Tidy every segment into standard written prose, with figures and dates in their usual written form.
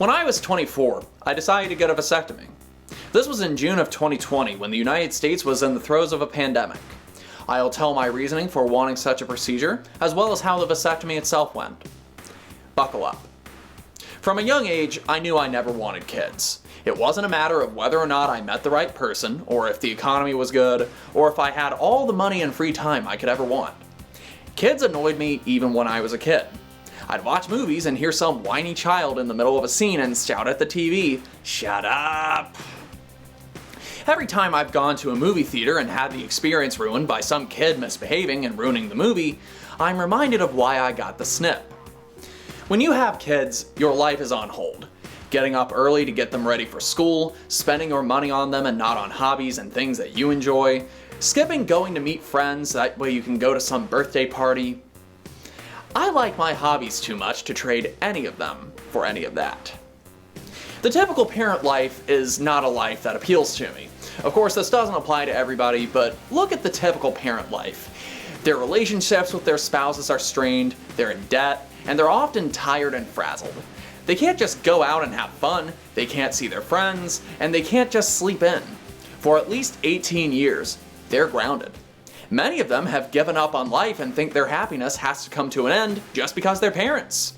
When I was 24, I decided to get a vasectomy. This was in June of 2020 when the United States was in the throes of a pandemic. I'll tell my reasoning for wanting such a procedure, as well as how the vasectomy itself went. Buckle up. From a young age, I knew I never wanted kids. It wasn't a matter of whether or not I met the right person, or if the economy was good, or if I had all the money and free time I could ever want. Kids annoyed me even when I was a kid. I'd watch movies and hear some whiny child in the middle of a scene and shout at the TV, "Shut up!" Every time I've gone to a movie theater and had the experience ruined by some kid misbehaving and ruining the movie, I'm reminded of why I got the snip. When you have kids, your life is on hold. Getting up early to get them ready for school, spending your money on them and not on hobbies and things that you enjoy, skipping going to meet friends, that way you can go to some birthday party. I like my hobbies too much to trade any of them for any of that. The typical parent life is not a life that appeals to me. Of course, this doesn't apply to everybody, but look at the typical parent life. Their relationships with their spouses are strained, they're in debt, and they're often tired and frazzled. They can't just go out and have fun, they can't see their friends, and they can't just sleep in. For at least 18 years, they're grounded. Many of them have given up on life and think their happiness has to come to an end just because they're parents.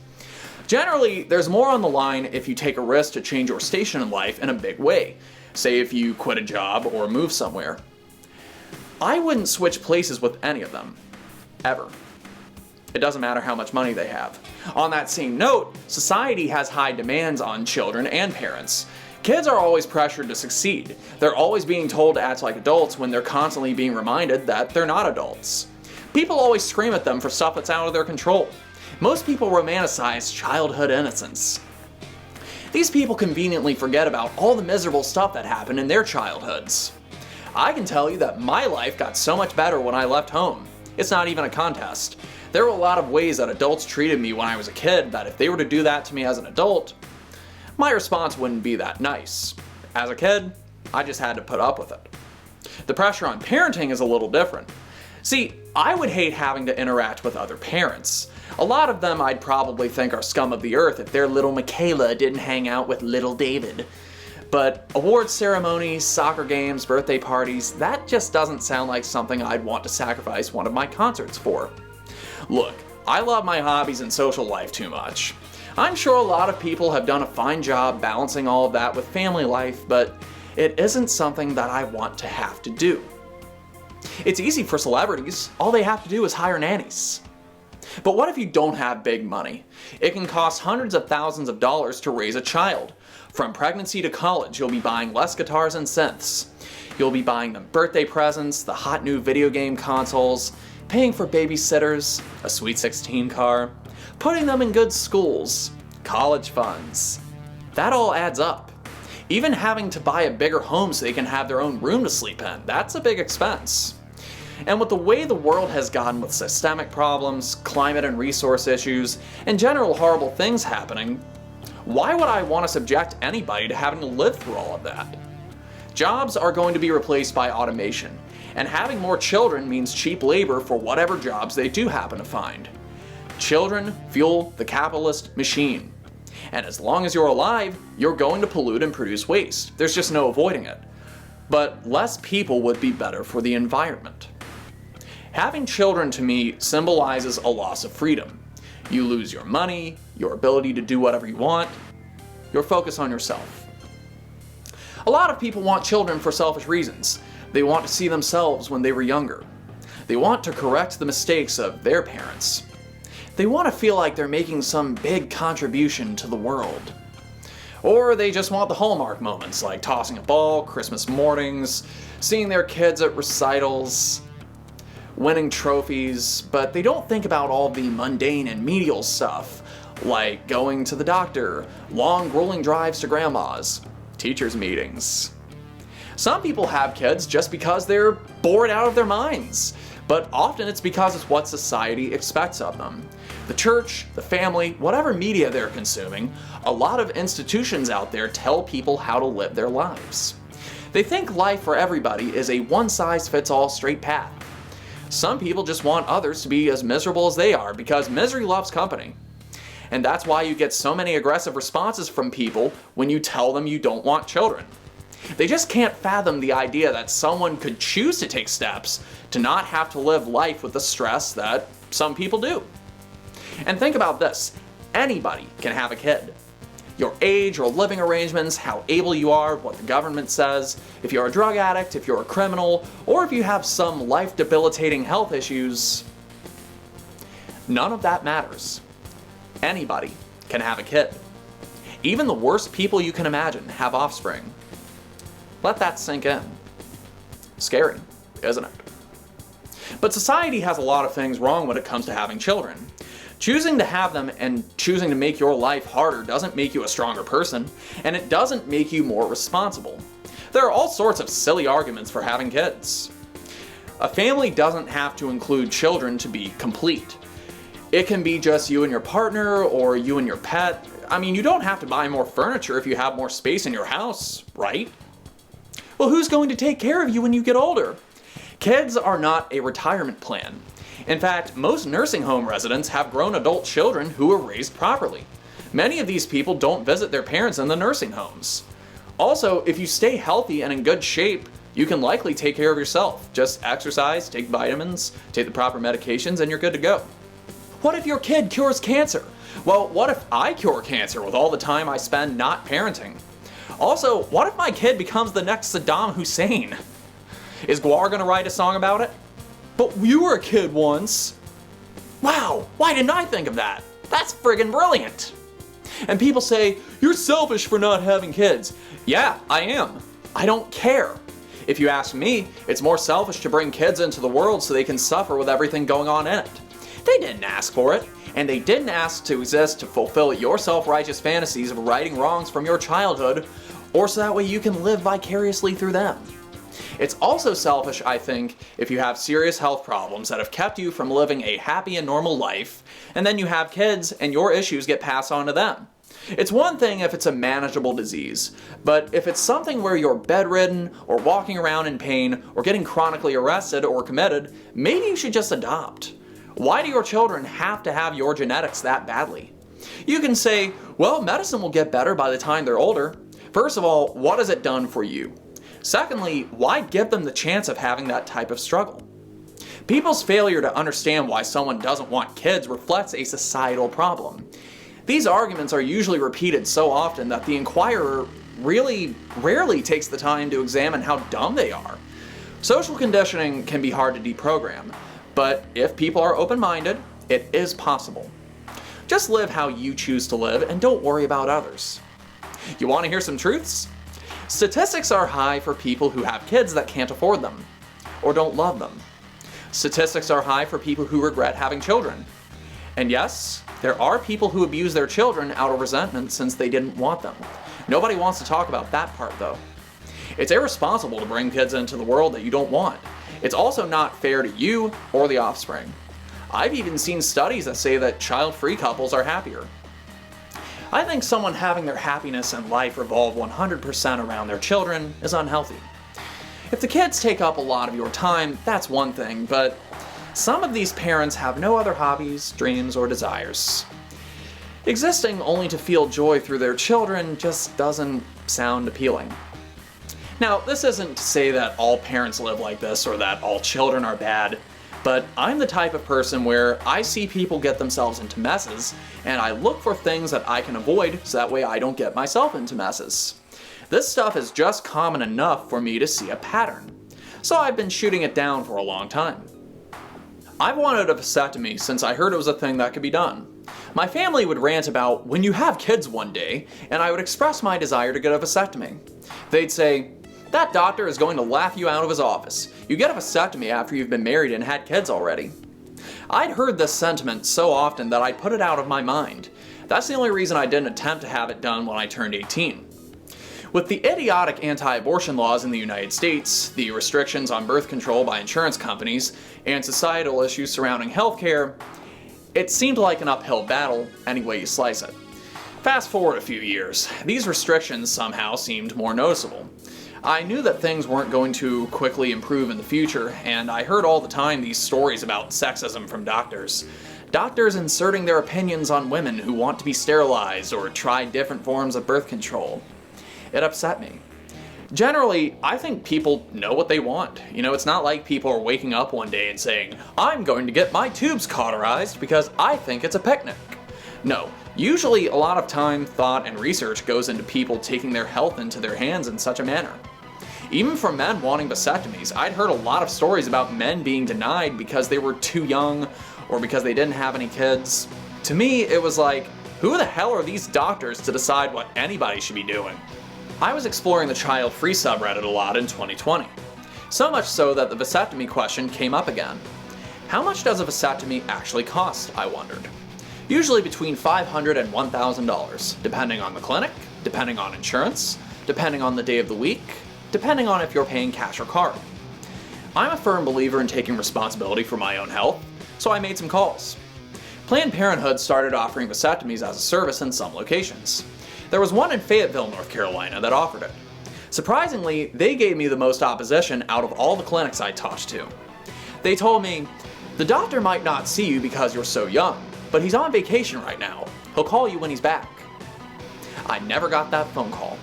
Generally, there's more on the line if you take a risk to change your station in life in a big way. Say if you quit a job or move somewhere. I wouldn't switch places with any of them. Ever. It doesn't matter how much money they have. On that same note, society has high demands on children and parents. Kids are always pressured to succeed. They're always being told to act like adults when they're constantly being reminded that they're not adults. People always scream at them for stuff that's out of their control. Most people romanticize childhood innocence. These people conveniently forget about all the miserable stuff that happened in their childhoods. I can tell you that my life got so much better when I left home. It's not even a contest. There were a lot of ways that adults treated me when I was a kid that if they were to do that to me as an adult, my response wouldn't be that nice. As a kid, I just had to put up with it. The pressure on parenting is a little different. See, I would hate having to interact with other parents. A lot of them I'd probably think are scum of the earth if their little Michaela didn't hang out with little David. But awards ceremonies, soccer games, birthday parties, that just doesn't sound like something I'd want to sacrifice one of my concerts for. Look, I love my hobbies and social life too much. I'm sure a lot of people have done a fine job balancing all of that with family life, but it isn't something that I want to have to do. It's easy for celebrities. All they have to do is hire nannies. But what if you don't have big money? It can cost hundreds of thousands of dollars to raise a child. From pregnancy to college, you'll be buying less guitars and synths. You'll be buying them birthday presents, the hot new video game consoles, paying for babysitters, a Sweet 16 car, putting them in good schools, college funds. That all adds up. Even having to buy a bigger home so they can have their own room to sleep in, that's a big expense. And with the way the world has gotten with systemic problems, climate and resource issues, and general horrible things happening, why would I want to subject anybody to having to live through all of that? Jobs are going to be replaced by automation, and having more children means cheap labor for whatever jobs they do happen to find. Children fuel the capitalist machine. And as long as you're alive, you're going to pollute and produce waste. There's just no avoiding it. But less people would be better for the environment. Having children to me symbolizes a loss of freedom. You lose your money, your ability to do whatever you want, your focus on yourself. A lot of people want children for selfish reasons. They want to see themselves when they were younger. They want to correct the mistakes of their parents. They want to feel like they're making some big contribution to the world. Or they just want the hallmark moments like tossing a ball, Christmas mornings, seeing their kids at recitals, winning trophies, but they don't think about all the mundane and menial stuff, like going to the doctor, long grueling drives to grandma's, teachers' meetings. Some people have kids just because they're bored out of their minds, but often it's because it's what society expects of them. The church, the family, whatever media they're consuming, a lot of institutions out there tell people how to live their lives. They think life for everybody is a one-size-fits-all straight path. Some people just want others to be as miserable as they are because misery loves company. and that's why you get so many aggressive responses from people when you tell them you don't want children. They just can't fathom the idea that someone could choose to take steps to not have to live life with the stress that some people do. And think about this, anybody can have a kid. Your age or living arrangements, how able you are, what the government says, if you're a drug addict, if you're a criminal, or if you have some life-debilitating health issues, none of that matters. Anybody can have a kid. Even the worst people you can imagine have offspring. Let that sink in. Scary, isn't it? But society has a lot of things wrong when it comes to having children. Choosing to have them and choosing to make your life harder doesn't make you a stronger person, and it doesn't make you more responsible. There are all sorts of silly arguments for having kids. A family doesn't have to include children to be complete. It can be just you and your partner, or you and your pet. I mean, you don't have to buy more furniture if you have more space in your house, right? Well, who's going to take care of you when you get older? Kids are not a retirement plan. In fact, most nursing home residents have grown adult children who were raised properly. Many of these people don't visit their parents in the nursing homes. Also, if you stay healthy and in good shape, you can likely take care of yourself. Just exercise, take vitamins, take the proper medications, and you're good to go. What if your kid cures cancer? Well, what if I cure cancer with all the time I spend not parenting? Also, what if my kid becomes the next Saddam Hussein? Is Gwar gonna write a song about it? But you were a kid once. Wow, why didn't I think of that? That's friggin' brilliant. And people say, you're selfish for not having kids. Yeah, I am. I don't care. If you ask me, it's more selfish to bring kids into the world so they can suffer with everything going on in it. They didn't ask for it, and they didn't ask to exist to fulfill your self-righteous fantasies of righting wrongs from your childhood, or so that way you can live vicariously through them. It's also selfish, I think, if you have serious health problems that have kept you from living a happy and normal life, and then you have kids and your issues get passed on to them. It's one thing if it's a manageable disease, but if it's something where you're bedridden, or walking around in pain, or getting chronically arrested or committed, maybe you should just adopt. Why do your children have to have your genetics that badly? You can say, well, medicine will get better by the time they're older. First of all, what has it done for you? Secondly, why give them the chance of having that type of struggle? People's failure to understand why someone doesn't want kids reflects a societal problem. These arguments are usually repeated so often that the inquirer really rarely takes the time to examine how dumb they are. Social conditioning can be hard to deprogram, but if people are open-minded, it is possible. Just live how you choose to live and don't worry about others. You want to hear some truths? Statistics are high for people who have kids that can't afford them, or don't love them. Statistics are high for people who regret having children. And yes, there are people who abuse their children out of resentment since they didn't want them. Nobody wants to talk about that part though. It's irresponsible to bring kids into the world that you don't want. It's also not fair to you or the offspring. I've even seen studies that say that child-free couples are happier. I think someone having their happiness and life revolve 100% around their children is unhealthy. If the kids take up a lot of your time, that's one thing, but some of these parents have no other hobbies, dreams, or desires. Existing only to feel joy through their children just doesn't sound appealing. Now, this isn't to say that all parents live like this or that all children are bad, but I'm the type of person where I see people get themselves into messes, and I look for things that I can avoid so that way I don't get myself into messes. This stuff is just common enough for me to see a pattern, so I've been shooting it down for a long time. I've wanted a vasectomy since I heard it was a thing that could be done. My family would rant about when you have kids one day, and I would express my desire to get a vasectomy. They'd say, that doctor is going to laugh you out of his office. You get a vasectomy after you've been married and had kids already. I'd heard this sentiment so often that I put it out of my mind. That's the only reason I didn't attempt to have it done when I turned 18. With the idiotic anti-abortion laws in the United States, the restrictions on birth control by insurance companies, and societal issues surrounding healthcare, it seemed like an uphill battle any way you slice it. Fast forward a few years, these restrictions somehow seemed more noticeable. I knew that things weren't going to quickly improve in the future, and I heard all the time these stories about sexism from doctors. Doctors inserting their opinions on women who want to be sterilized or try different forms of birth control. It upset me. Generally, I think people know what they want. It's not like people are waking up one day and saying, I'm going to get my tubes cauterized because I think it's a picnic. No, usually a lot of time, thought, and research goes into people taking their health into their hands in such a manner. Even from men wanting vasectomies, I'd heard a lot of stories about men being denied because they were too young or because they didn't have any kids. To me, it was like, who the hell are these doctors to decide what anybody should be doing? I was exploring the Childfree subreddit a lot in 2020. So much so that the vasectomy question came up again. How much does a vasectomy actually cost, I wondered. Usually between $500 and $1,000, depending on the clinic, depending on insurance, depending on the day of the week, depending on if you're paying cash or card. I'm a firm believer in taking responsibility for my own health, so I made some calls. Planned Parenthood started offering vasectomies as a service in some locations. There was one in Fayetteville, North Carolina that offered it. Surprisingly, they gave me the most opposition out of all the clinics I talked to. They told me, the doctor might not see you because you're so young, but he's on vacation right now. He'll call you when he's back. I never got that phone call.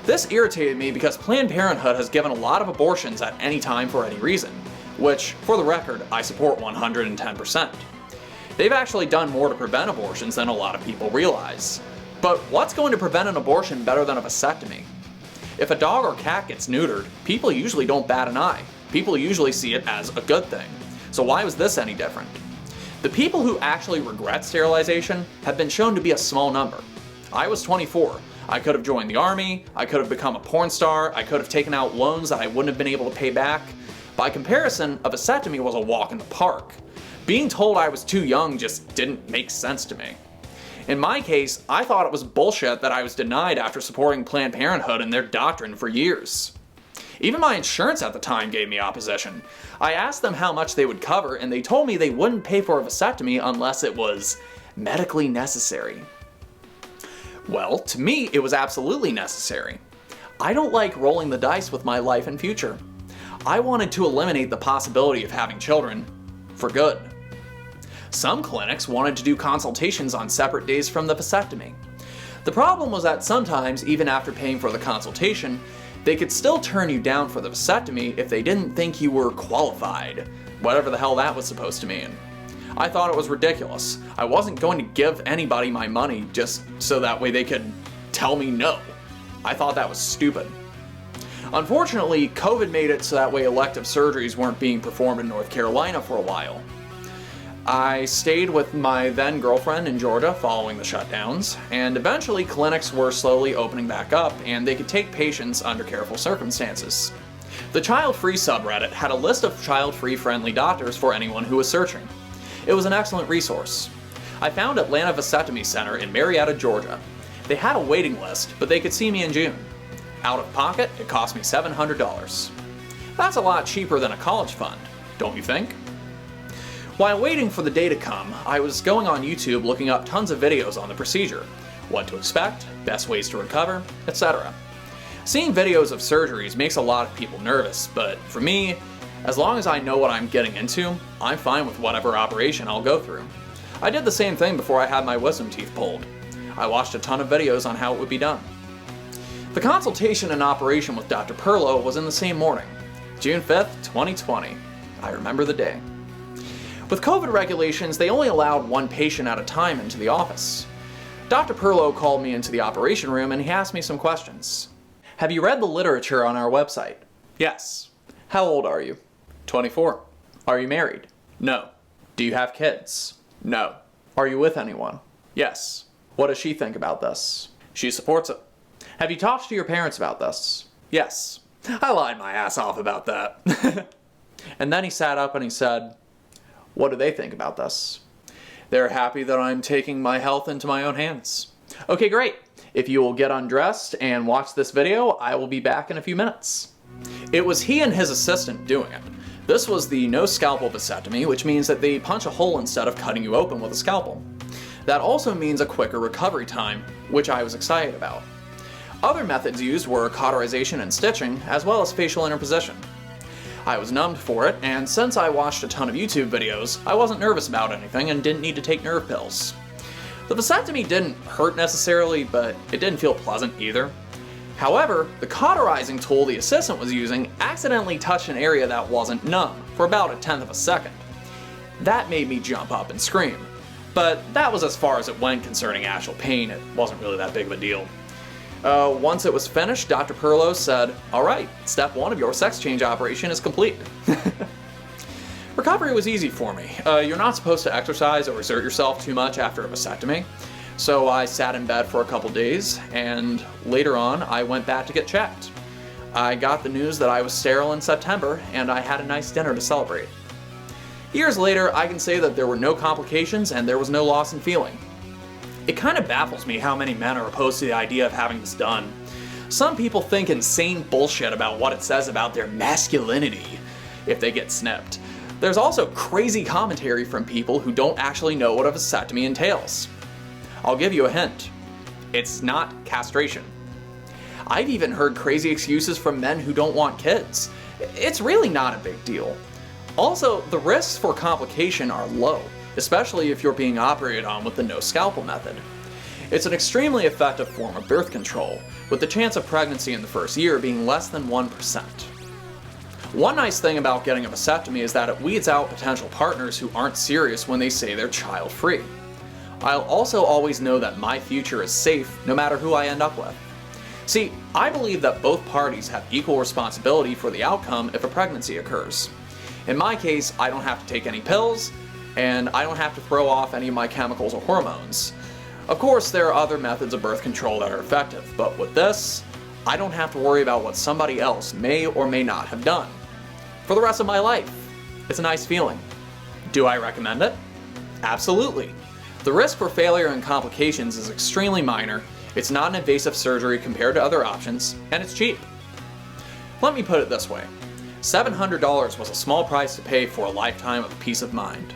This irritated me because Planned Parenthood has given a lot of abortions at any time for any reason, which, for the record, I support 110%. They've actually done more to prevent abortions than a lot of people realize. But what's going to prevent an abortion better than a vasectomy? If a dog or cat gets neutered, people usually don't bat an eye. People usually see it as a good thing. So why was this any different? The people who actually regret sterilization have been shown to be a small number. I was 24. I could have joined the army, I could have become a porn star, I could have taken out loans that I wouldn't have been able to pay back. By comparison, a vasectomy was a walk in the park. Being told I was too young just didn't make sense to me. In my case, I thought it was bullshit that I was denied after supporting Planned Parenthood and their doctrine for years. Even my insurance at the time gave me opposition. I asked them how much they would cover, and they told me they wouldn't pay for a vasectomy unless it was medically necessary. Well, to me, it was absolutely necessary. I don't like rolling the dice with my life and future. I wanted to eliminate the possibility of having children for good. Some clinics wanted to do consultations on separate days from the vasectomy. The problem was that sometimes, even after paying for the consultation, they could still turn you down for the vasectomy if they didn't think you were qualified, whatever the hell that was supposed to mean. I thought it was ridiculous. I wasn't going to give anybody my money just so that way they could tell me no. I thought that was stupid. Unfortunately, COVID made it so that way elective surgeries weren't being performed in North Carolina for a while. I stayed with my then girlfriend in Georgia following the shutdowns, and eventually clinics were slowly opening back up and they could take patients under careful circumstances. The Childfree subreddit had a list of child-free friendly doctors for anyone who was searching. It was an excellent resource. I found Atlanta Vasectomy Center in Marietta, Georgia. They had a waiting list, but they could see me in June. Out of pocket, it cost me $700. That's a lot cheaper than a college fund, don't you think? While waiting for the day to come, I was going on YouTube looking up tons of videos on the procedure, what to expect, best ways to recover, etc. Seeing videos of surgeries makes a lot of people nervous, but for me, as long as I know what I'm getting into, I'm fine with whatever operation I'll go through. I did the same thing before I had my wisdom teeth pulled. I watched a ton of videos on how it would be done. The consultation and operation with Dr. Perlow was in the same morning, June 5th, 2020. I remember the day. With COVID regulations, they only allowed one patient at a time into the office. Dr. Perlow called me into the operation room and he asked me some questions. Have you read the literature on our website? Yes. How old are you? 24. Are you married? No. Do you have kids? No. Are you with anyone? Yes. What does she think about this? She supports it. Have you talked to your parents about this? Yes. I lied my ass off about that. And then he sat up and he said, what do they think about this? They're happy that I'm taking my health into my own hands. Okay, great. If you will get undressed and watch this video, I will be back in a few minutes. It was he and his assistant doing it. This was the no scalpel vasectomy, which means that they punch a hole instead of cutting you open with a scalpel. That also means a quicker recovery time, which I was excited about. Other methods used were cauterization and stitching, as well as facial interposition. I was numbed for it, and since I watched a ton of YouTube videos, I wasn't nervous about anything and didn't need to take nerve pills. The vasectomy didn't hurt necessarily, but it didn't feel pleasant either. However, the cauterizing tool the assistant was using accidentally touched an area that wasn't numb for about 1/10 of a second. That made me jump up and scream. But that was as far as it went concerning actual pain. It wasn't really that big of a deal. Once it was finished, Dr. Perlow said, "Alright, step 1 of your sex change operation is complete." Recovery was easy for me. You're not supposed to exercise or exert yourself too much after a vasectomy. So I sat in bed for a couple days, and later on I went back to get checked. I got the news that I was sterile in September, and I had a nice dinner to celebrate. Years later, I can say that there were no complications and there was no loss in feeling. It kind of baffles me how many men are opposed to the idea of having this done. Some people think insane bullshit about what it says about their masculinity if they get snipped. There's also crazy commentary from people who don't actually know what a vasectomy entails. I'll give you a hint. It's not castration. I've even heard crazy excuses from men who don't want kids. It's really not a big deal. Also, the risks for complication are low, especially if you're being operated on with the no scalpel method. It's an extremely effective form of birth control, with the chance of pregnancy in the first year being less than 1%. One nice thing about getting a vasectomy is that it weeds out potential partners who aren't serious when they say they're child-free. I'll also always know that my future is safe no matter who I end up with. See, I believe that both parties have equal responsibility for the outcome if a pregnancy occurs. In my case, I don't have to take any pills, and I don't have to throw off any of my chemicals or hormones. Of course, there are other methods of birth control that are effective, but with this, I don't have to worry about what somebody else may or may not have done. For the rest of my life. It's a nice feeling. Do I recommend it? Absolutely. The risk for failure and complications is extremely minor, it's not an invasive surgery compared to other options, and it's cheap. Let me put it this way. $700 was a small price to pay for a lifetime of peace of mind.